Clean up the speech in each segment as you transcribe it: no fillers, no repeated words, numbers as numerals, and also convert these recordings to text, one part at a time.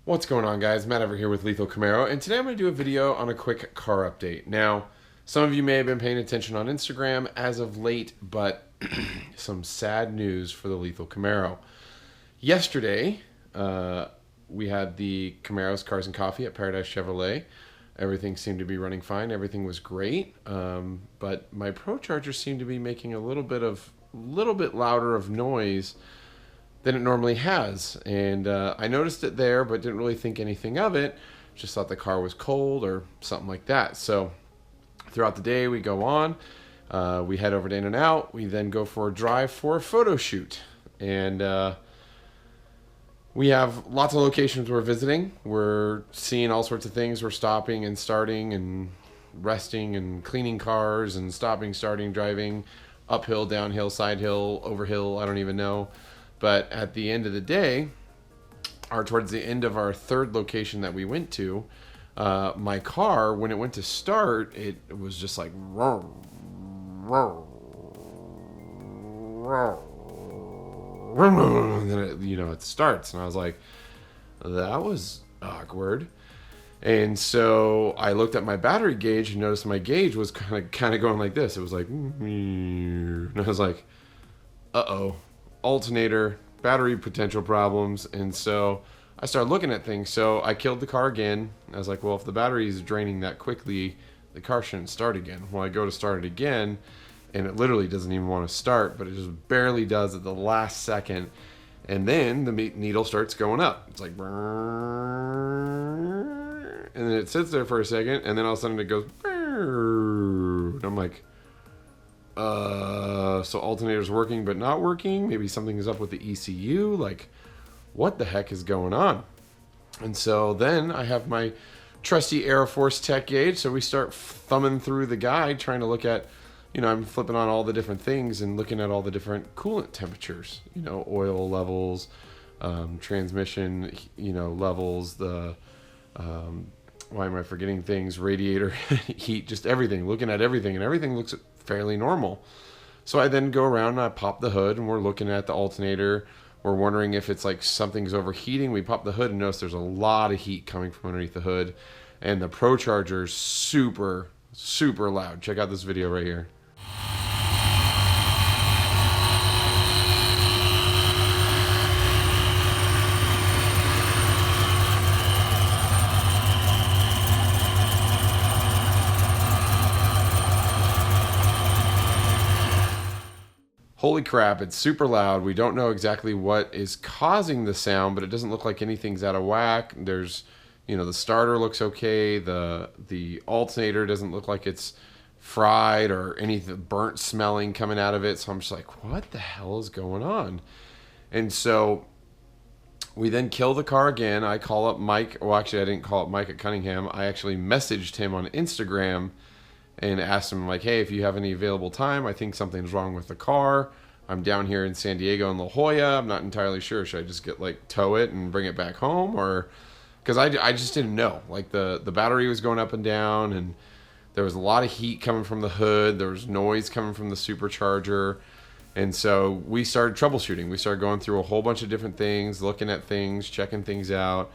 What's going on, guys? Matt over here with Lethal Camaro, and today I'm going to do a video on a quick car update. Now, some of you may have been paying attention on Instagram as of late, but some sad news for the Lethal Camaro. Yesterday, we had the Camaro's Cars and Coffee at Paradise Chevrolet. Everything seemed to be running fine. Everything was great, but my ProCharger seemed to be making a little bit louder of noise than it normally has, and I noticed it there but didn't really think anything of it. Just thought the car was cold or something like that. So throughout the day we go on, we head over to In-N-Out, we then go for a drive for a photo shoot, and we have lots of locations we're visiting. We're seeing all sorts of things. We're stopping and starting and resting and cleaning cars and stopping, starting, driving uphill, downhill, side hill, over hill, I don't even know. But at the end of the day, or towards the end of our third location that we went to, my car, when it went to start, it was just like, roar, roar, roar, and then it starts, and I was like, that was awkward. And so I looked at my battery gauge and noticed my gauge was kind of going like this. It was like, and I was like, uh-oh. Alternator, battery potential problems. And so I started looking at things. So I killed the car again. I was like, well, if the battery is draining that quickly, the car shouldn't start again. Well, I go to start it again, and it literally doesn't even want to start, but it just barely does at the last second. And then the needle starts going up. It's like, and then it sits there for a second, and then all of a sudden it goes, and I'm like, so alternator's working but not working. Maybe something is up with the ECU. Like, what the heck is going on? And so then I have my trusty Air Force tech gauge. So we start thumbing through the guide, trying to look at, I'm flipping on all the different things and looking at all the different coolant temperatures, oil levels, transmission, levels, the, why am I forgetting things? Radiator heat, just everything, looking at everything, and everything looks fairly normal. So I then go around and I pop the hood, and we're looking at the alternator. We're wondering if it's like something's overheating. We pop the hood and notice there's a lot of heat coming from underneath the hood, and the ProCharger is super, super loud. Check out this video right here. Holy crap, it's super loud. We don't know exactly what is causing the sound, but it doesn't look like anything's out of whack. There's, the starter looks okay. The alternator doesn't look like it's fried or anything burnt smelling coming out of it. So I'm just like, what the hell is going on? And so we then kill the car again. I call up Mike. Well, actually, I didn't call up Mike at Cunningham. I actually messaged him on Instagram and asked him, like, hey, if you have any available time, I think something's wrong with the car. I'm down here in San Diego and La Jolla. I'm not entirely sure. Should I just tow it and bring it back home? Or, because I just didn't know. Like, the battery was going up and down, and there was a lot of heat coming from the hood. There was noise coming from the supercharger. And so we started troubleshooting. We started going through a whole bunch of different things, looking at things, checking things out.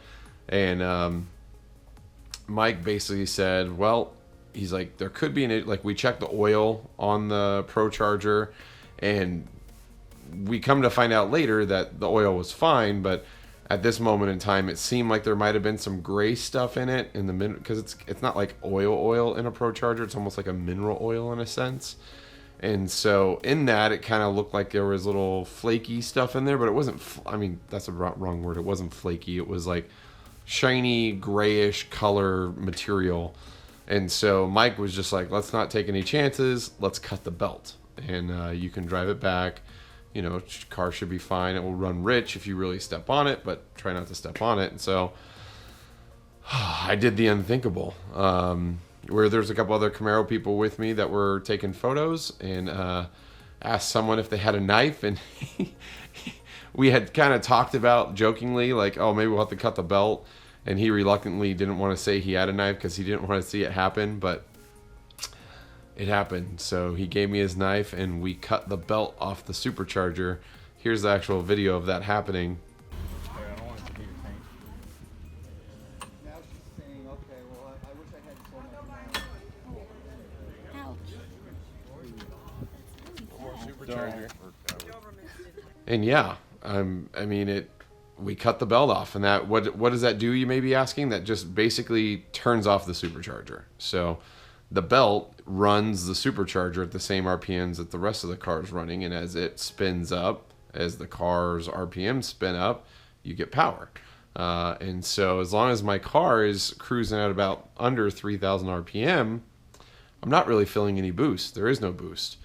And Mike basically said, well, he's like, there could be we checked the oil on the ProCharger, and we come to find out later that the oil was fine, but at this moment in time, it seemed like there might have been some gray stuff in it in the because it's not like oil in a ProCharger. It's almost like a mineral oil in a sense. And so in that, it kind of looked like there was little flaky stuff in there, but it wasn't, that's a wrong word. It wasn't flaky. It was like shiny, grayish color material. And so Mike was just like, let's not take any chances. Let's cut the belt. And you can drive it back. Car should be fine. It will run rich if you really step on it, but try not to step on it. And so I did the unthinkable. Where there's a couple other Camaro people with me that were taking photos, and asked someone if they had a knife. And we had kind of talked about jokingly, like, oh, maybe we'll have to cut the belt. And he reluctantly didn't want to say he had a knife because he didn't want to see it happen, but it happened. So he gave me his knife, and we cut the belt off the supercharger. Here's the actual video of that happening. ProCharger. And yeah, I mean, we cut the belt off, and that what does that do? You may be asking. That just basically turns off the supercharger. So the belt runs the supercharger at the same RPMs that the rest of the car is running, and as it spins up, as the car's RPMs spin up, you get power. And so as long as my car is cruising at about under 3,000 RPM, I'm not really feeling any boost. There is no boost.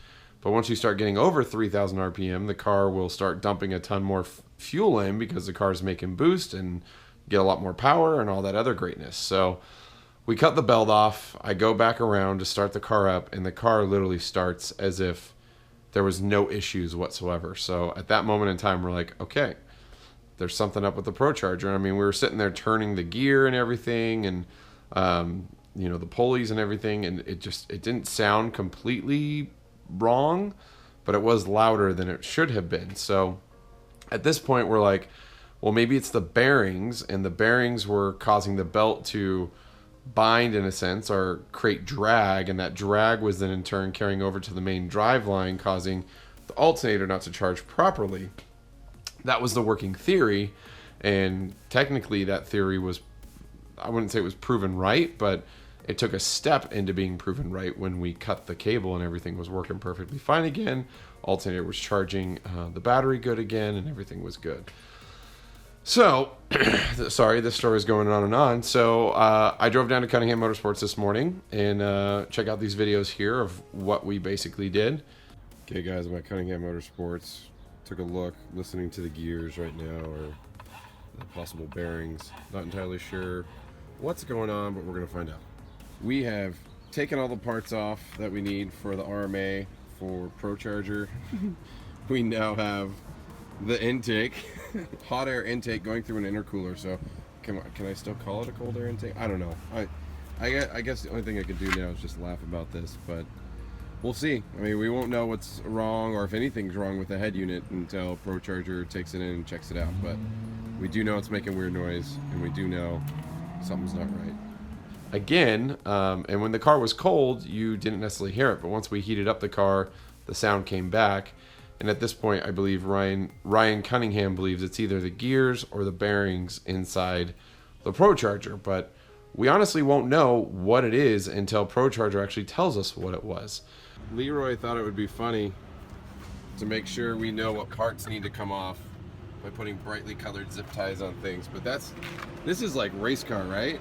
But once you start getting over 3,000 RPM, the car will start dumping a ton more fuel in because the car is making boost and get a lot more power and all that other greatness. So we cut the belt off. I go back around to start the car up, and the car literally starts as if there was no issues whatsoever. So at that moment in time, we're like, okay, there's something up with the ProCharger. I mean, we were sitting there turning the gear and everything, and the pulleys and everything, and it didn't sound completely wrong, but it was louder than it should have been. So at this point, we're like, well, maybe it's the bearings, and the bearings were causing the belt to bind in a sense or create drag, and that drag was then in turn carrying over to the main drive line, causing the alternator not to charge properly. That was the working theory, and technically that theory was, I wouldn't say it was proven right, but it took a step into being proven right when we cut the cable and everything was working perfectly fine again. Alternator was charging the battery good again, and everything was good. So, sorry, this story is going on and on. So I drove down to Cunningham Motorsports this morning and check out these videos here of what we basically did. Okay, guys, I'm at Cunningham Motorsports. Took a look, listening to the gears right now, or the possible bearings. Not entirely sure what's going on, but we're going to find out. We have taken all the parts off that we need for the RMA for ProCharger. We now have the intake, hot air intake going through an intercooler. So can I still call it a cold air intake? I don't know. I guess the only thing I could do now is just laugh about this, but we'll see. I mean, we won't know what's wrong or if anything's wrong with the head unit until ProCharger takes it in and checks it out. But we do know it's making weird noise, and we do know something's not right. Again, and when the car was cold, you didn't necessarily hear it, but once we heated up the car, the sound came back. And at this point, I believe Ryan Cunningham believes it's either the gears or the bearings inside the ProCharger, but we honestly won't know what it is until ProCharger actually tells us what it was. Leroy thought it would be funny to make sure we know what parts need to come off by putting brightly colored zip ties on things, but this is like race car, right?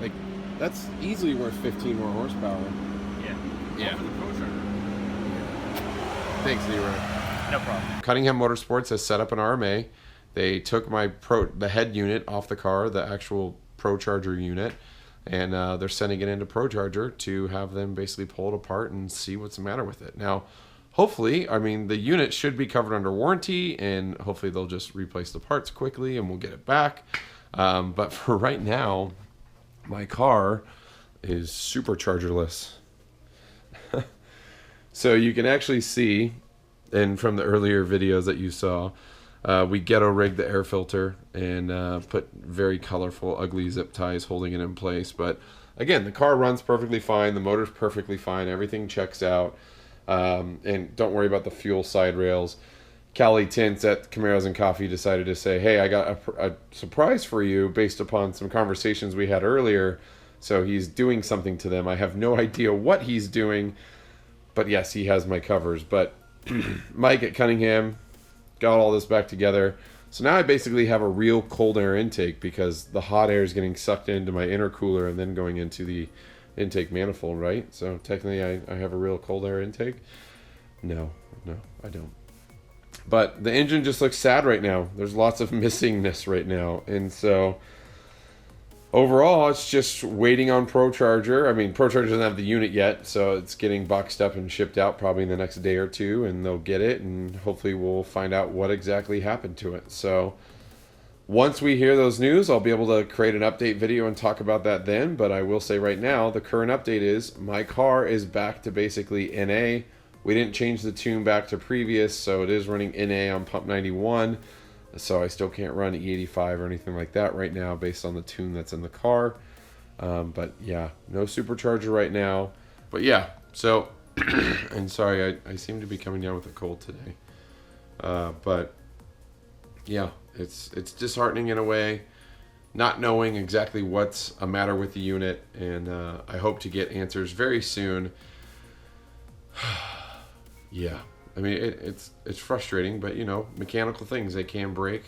Like, that's easily worth 15 more horsepower. Yeah. For the ProCharger. Thanks, Leroy. No problem. Cunningham Motorsports has set up an RMA. They took the head unit off the car, the actual ProCharger unit, and they're sending it into ProCharger to have them basically pull it apart and see what's the matter with it. Now, hopefully, I mean, the unit should be covered under warranty, and hopefully they'll just replace the parts quickly and we'll get it back. But for right now, my car is superchargerless. So you can actually see, and from the earlier videos that you saw, we ghetto rigged the air filter and put very colorful, ugly zip ties holding it in place. But again, the car runs perfectly fine. The motor's perfectly fine. Everything checks out. And don't worry about the fuel side rails. Cali Tints at Camaros and Coffee decided to say, hey, I got a surprise for you based upon some conversations we had earlier. So he's doing something to them. I have no idea what he's doing. But yes, he has my covers. But Mike at Cunningham got all this back together. So now I basically have a real cold air intake because the hot air is getting sucked into my intercooler and then going into the intake manifold, right? So technically I have a real cold air intake. No, I don't. But the engine just looks sad right now. There's lots of missingness right now. And so overall, it's just waiting on ProCharger. I mean, ProCharger doesn't have the unit yet, so it's getting boxed up and shipped out probably in the next day or two, and they'll get it, and hopefully we'll find out what exactly happened to it. So once we hear those news, I'll be able to create an update video and talk about that then. But I will say right now, the current update is my car is back to basically NA. We didn't change the tune back to previous, so it is running NA on pump 91. So I still can't run E85 or anything like that right now based on the tune that's in the car. But yeah, no supercharger right now. But yeah, so And sorry, I seem to be coming down with a cold today. But yeah, it's disheartening in a way, not knowing exactly what's a matter with the unit, and I hope to get answers very soon. Yeah, I mean it's frustrating, but you know, mechanical things, they can break.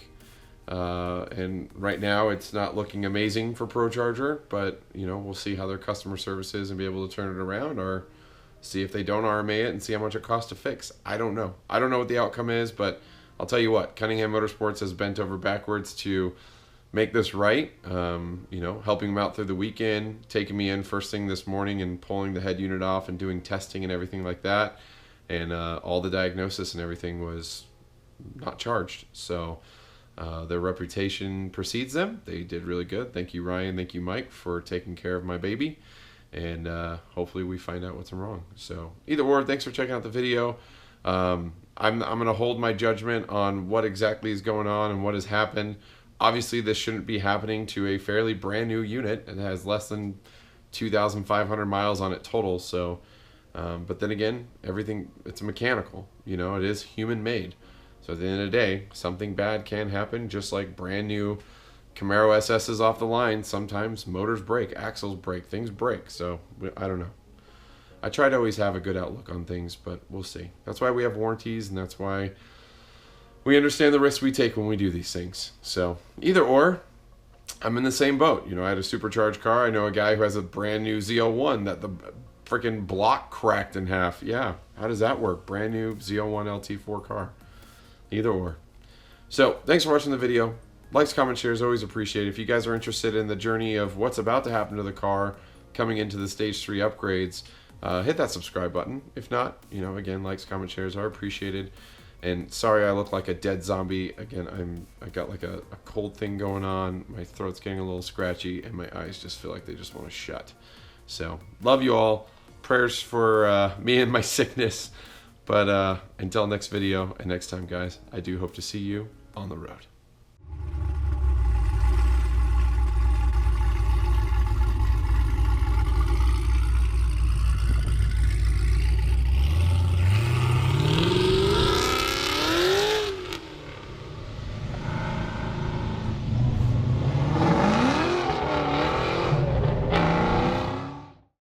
And right now it's not looking amazing for ProCharger, but you know, we'll see how their customer service is and be able to turn it around, or see if they don't RMA it and see how much it costs to fix. I don't know. I don't know what the outcome is, but I'll tell you what, Cunningham Motorsports has bent over backwards to make this right. You know, helping them out through the weekend, taking me in first thing this morning and pulling the head unit off and doing testing and everything like that. And all the diagnosis and everything was not charged. So their reputation precedes them. They did really good. Thank you, Ryan. Thank you, Mike, for taking care of my baby. And hopefully we find out what's wrong. So either or, thanks for checking out the video. I'm going to hold my judgment on what exactly is going on and what has happened. Obviously, this shouldn't be happening to a fairly brand new unit. It has less than 2,500 miles on it total. So, but then again, everything, it's mechanical. You know, it is human made. So at the end of the day, something bad can happen, just like brand new Camaro SS's off the line. Sometimes motors break, axles break, things break. So I don't know. I try to always have a good outlook on things, but we'll see. That's why we have warranties, and that's why we understand the risks we take when we do these things. So either or, I'm in the same boat. You know, I had a supercharged car. I know a guy who has a brand new Z01 that the freaking block cracked in half. Yeah, how does that work? Brand new Z01 LT4 car. Either or. So thanks for watching the video. Likes, comments, shares, always appreciated. If you guys are interested in the journey of what's about to happen to the car coming into the stage 3 upgrades, hit that subscribe button. If not, you know, again, likes, comments, shares are appreciated. And sorry I look like a dead zombie. Again, I got like a cold thing going on. My throat's getting a little scratchy, and my eyes just feel like they just want to shut. So love you all. Prayers for me and my sickness. But until next video and next time, guys, I do hope to see you on the road.